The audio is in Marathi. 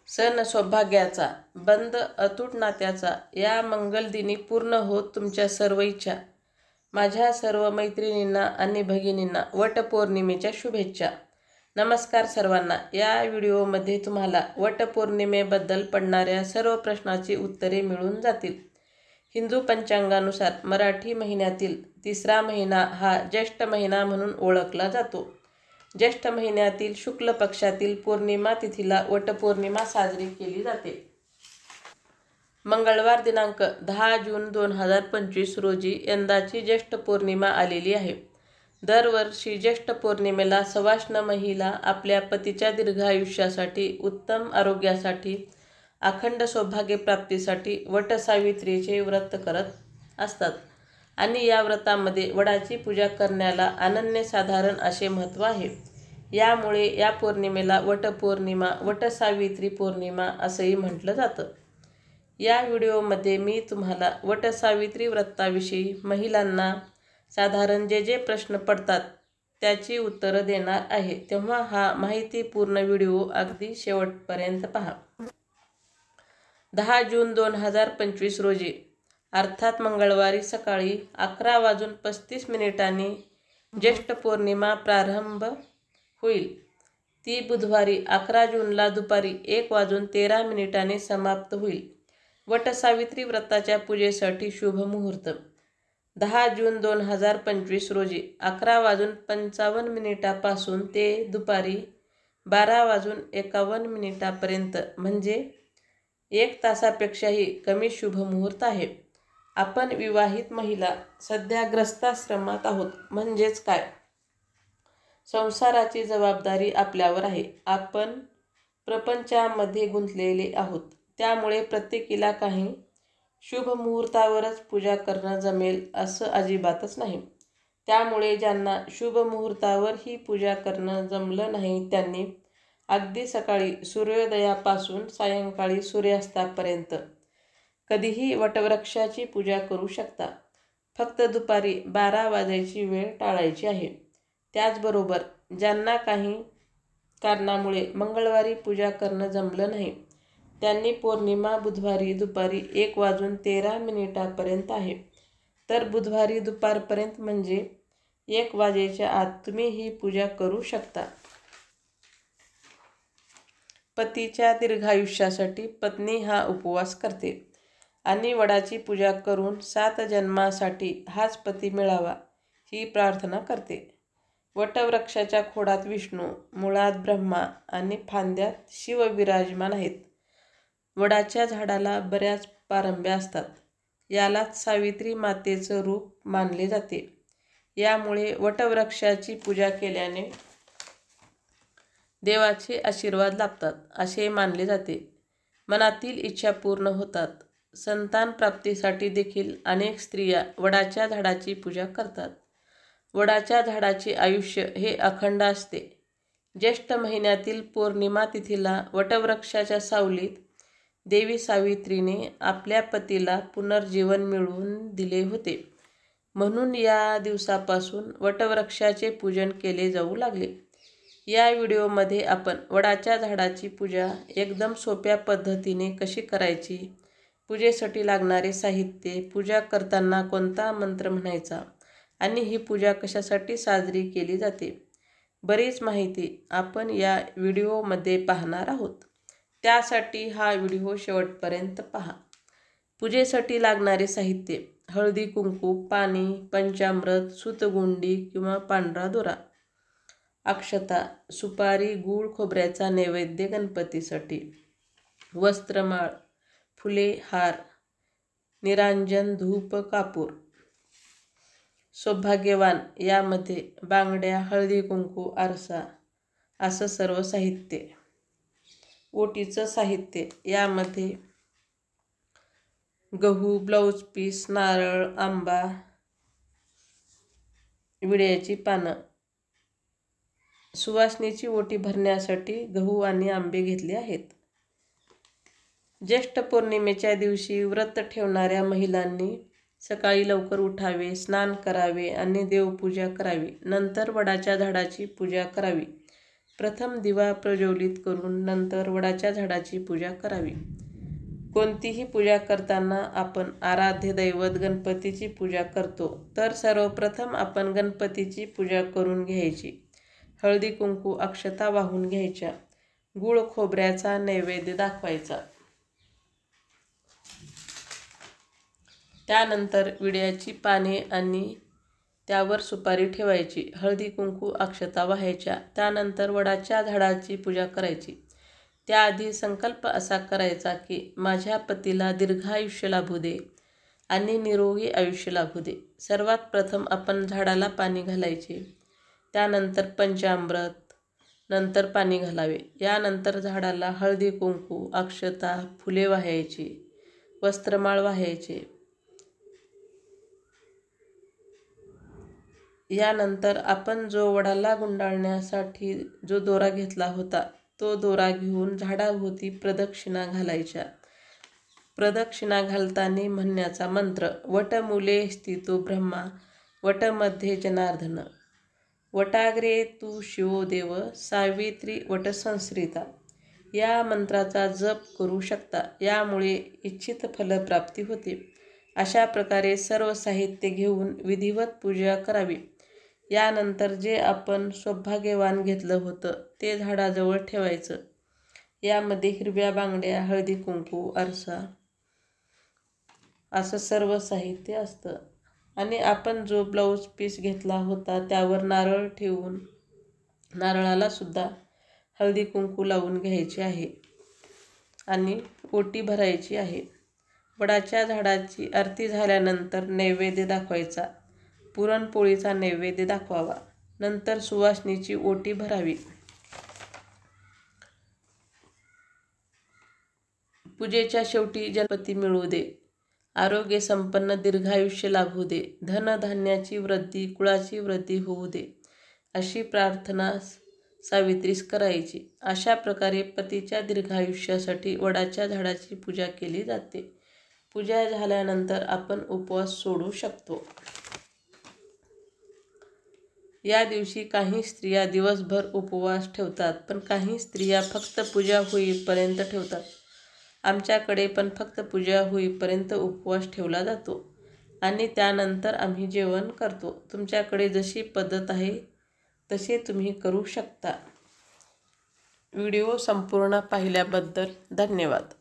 सण सौभाग्याचा, बंद अतूट नात्याचा या मंगलदिनी पूर्ण होत तुमच्या सर्व इच्छा. माझ्या सर्व मैत्रिणींना आणि भगिनींना वटपौर्णिमेच्या शुभेच्छा. नमस्कार सर्वांना. या व्हिडिओमध्ये तुम्हाला वटपौर्णिमेबद्दल पडणाऱ्या सर्व प्रश्नांची उत्तरे मिळून जातील. हिंदू पंचांगानुसार मराठी महिन्यातील तिसरा महिना हा ज्येष्ठ महिना म्हणून ओळखला जातो. ज्येष्ठ महिन्यातील शुक्ल पक्षातील पौर्णिमा तिथीला वटपौर्णिमा साजरी केली जाते. मंगळवार दिनांक 10 जून 2025 रोजी यंदाची ज्येष्ठ पौर्णिमा आलेली आहे. दरवर्षी ज्येष्ठ पौर्णिमेला सवाष्ण महिला आपल्या पतीच्या दीर्घायुष्यासाठी, उत्तम आरोग्यासाठी, अखंड सौभाग्यप्राप्तीसाठी वटसावित्रीचे व्रत करत असतात आणि या व्रतामध्ये वडाची पूजा करण्याला अनन्यसाधारण असे महत्त्व आहे. यामुळे या पौर्णिमेला वटपौर्णिमा, वटसावित्री पौर्णिमा असंही म्हटलं जातं. या व्हिडिओमध्ये मी तुम्हाला वटसावित्री व्रताविषयी महिलांना साधारण जे प्रश्न पडतात त्याची उत्तरं देणार आहे. तेव्हा हा माहितीपूर्ण व्हिडिओ अगदी शेवटपर्यंत पहा. 10 जून 2025 रोजी अर्थात मंगळवारी सकाळी 11:35 ज्येष्ठ पौर्णिमा प्रारंभ होईल. ती बुधवारी 11 जूनला दुपारी 1:13 समाप्त होईल. वटसावित्री व्रताच्या पूजेसाठी शुभ मुहूर्त 10 जून 2025 रोजी 11:55 पासून ते दुपारी 12:51 पर्यंत, म्हणजे 1 तासापेक्षाही कमी शुभ मुहूर्त आहे. आपण विवाहित महिला सध्या ग्रस्ताश्रमात आहोत. म्हणजेच काय? संसाराची जबाबदारी आपल्यावर आहे. आपण प्रपंचामध्ये गुंतलेले आहोत. त्यामुळे प्रत्येकीला काही शुभ मुहूर्तावरच पूजा करणं जमेल असं अजिबातच नाही. त्यामुळे ज्यांना शुभ मुहूर्तावर ही पूजा करणं जमलं नाही त्यांनी अगदी सकाळी सूर्योदयापासून सायंकाळी सूर्यास्तापर्यंत कधीही वटवृक्षाची पूजा करू शकता. फक्त दुपारी 12 वाजायची वेळ टाळायची आहे. त्याचबरोबर ज्यांना काही कारणामुळे मंगळवारी पूजा करणं जमलं नाही त्यांनी पौर्णिमा बुधवारी दुपारी 1:13 पर्यंत आहे. तर बुधवारी दुपारपर्यंत, म्हणजे 1 वाजेच्या आत तुम्ही ही पूजा करू शकता. पतीच्या दीर्घायुष्यासाठी पत्नी हा उपवास करते आणि वडाची पूजा करून 7 जन्मासाठी हाच पती मिळावा ही प्रार्थना करते. वटवृक्षाच्या खोडात विष्णू, मुळात ब्रह्मा आणि फांद्यात शिव विराजमान आहेत. वडाच्या झाडाला बऱ्याच पारंब्या असतात. यालाच सावित्री मातेचं रूप मानले जाते. यामुळे वटवृक्षाची पूजा केल्याने देवाचे आशीर्वाद लाभतात असे मानले जाते. मनातील इच्छा पूर्ण होतात. संतान प्राप्तीसाठी देखील अनेक स्त्रिया वडाच्या झाडाची पूजा करतात. वडाच्या झाडाचे आयुष्य हे अखंड असते. ज्येष्ठ महिन्यातील पौर्णिमा तिथीला वटवृक्षाच्या सावलीत देवी सावित्रीने आपल्या पतीला पुनर्जीवन मिळवून दिले होते. म्हणून या दिवसापासून वटवृक्षाचे पूजन केले जाऊ लागले. या व्हिडिओमध्ये आपण वडाच्या झाडाची पूजा एकदम सोप्या पद्धतीने कशी करायची, पूजेसाठी लागणारे साहित्य, पूजा करताना कोणता मंत्र म्हणायचा आणि ही पूजा कशासाठी साजरी केली जाते, बरीच माहिती आपण या व्हिडिओमध्ये पाहणार आहोत. त्यासाठी हा व्हिडिओ शेवटपर्यंत पहा. पूजेसाठी लागणारे साहित्य: हळदी, कुंकू, पाणी, पंचामृत, सुतगुंडी किंवा पांढरा दोरा, अक्षता, सुपारी, गूळ, खोबऱ्याचा नैवेद्य गणपतीसाठी, वस्त्रमाळ, फुले, हार, निरांजन, धूप, कापूर. सौभाग्यवान यामध्ये बांगड्या, हळदी कुंकू, आरसा असं सर्व साहित्य. ओटीचं साहित्य यामध्ये गहू, ब्लाऊज पीस, नारळ, आंबा, विड्याची पानं. सुवासिनीची ओटी भरण्यासाठी गहू आणि आंबे घेतले आहेत. ज्येष्ठ पौर्णिमेच्या दिवशी व्रत ठेवणाऱ्या महिलांनी सकाळी लवकर उठावे, स्नान करावे आणि देवपूजा करावी. नंतर वडाच्या झाडाची पूजा करावी. प्रथम दिवा प्रज्वलित करून नंतर वडाच्या झाडाची पूजा करावी. कोणतीही पूजा करताना आपण आराध्य दैवत गणपतीची पूजा करतो, तर सर्वप्रथम आपण गणपतीची पूजा करून घ्यायची. हळदी कुंकू अक्षता वाहून घ्यायच्या. गूळ खोबऱ्याचा नैवेद्य दाखवायचा. त्यानंतर विड्याची पाने आणि त्यावर सुपारी ठेवायची. हळदी कुंकू अक्षता वाहायच्या. त्यानंतर वडाच्या झाडाची पूजा करायची. त्याआधी संकल्प असा करायचा की माझ्या पतीला दीर्घायुष्य लाभू दे आणि निरोगी आयुष्य लाभू दे. सर्वात प्रथम आपण झाडाला पाणी घालायचे. त्यानंतर पंचामृत, नंतर पाणी घालावे. यानंतर झाडाला हळदी कुंकू अक्षता फुले वाहायची, वस्त्रमाळ वाहायचे. यानंतर आपण जो वडाला गुंडाळण्यासाठी जो दोरा घेतला होता तो दोरा घेऊन झाडाभोवती प्रदक्षिणा घालायच्या. प्रदक्षिणा घालताना म्हणण्याचा मंत्र वटमूले स्थितो ब्रह्मा वटमध्ये जनार्दन वटाग्रे तू शिवो देव सावित्री वटसंस्कृता. या मंत्राचा जप करू शकता. यामुळे इच्छित फलप्राप्ती होते. अशा प्रकारे सर्व साहित्य घेऊन विधिवत पूजा करावी. यानंतर जे आपण सौभाग्यवान घेतलं होतं ते झाडाजवळ ठेवायचं. यामध्ये हिरव्या बांगड्या, हळदी कुंकू, आरसा असं सर्व साहित्य असतं. आणि आपण जो ब्लाऊज पीस घेतला होता त्यावर नारळ ठेवून नारळाला सुद्धा हळदी कुंकू लावून घ्यायचे आहे आणि ओटी भरायची आहे. वडाच्या झाडाची आरती झाल्यानंतर नैवेद्य दाखवायचा. पुरणपोळीचा नैवेद्य दाखवावा. नंतर सुवासिनीची ओटी भरावी. पूजेच्या शेवटी गणपती मिळू दे, आरोग्य संपन्न दीर्घायुष्य लाभू दे, धनधान्याची वृद्धी, कुळाची वृद्धी होऊ दे, अशी प्रार्थना सावित्रीस करायची. अशा प्रकारे पतीच्या दीर्घायुष्यासाठी वडाच्या झाडाची पूजा केली जाते. पूजा झाल्यानंतर आपण उपवास सोडू शकतो. या दिवशी काही स्त्रिया दिवसभर उपवास ठेवतात, पण काही स्त्रिया फक्त पूजा होईपर्यंत ठेवतात. आमच्याकडे पण फक्त पूजा होईपर्यंत उपवास ठेवला जातो आणि त्यानंतर आम्ही जेवण करतो. तुमच्याकडे जशी पद्धत आहे तसे तुम्ही करू शकता. व्हिडिओ संपूर्ण पाहिल्याबद्दल धन्यवाद.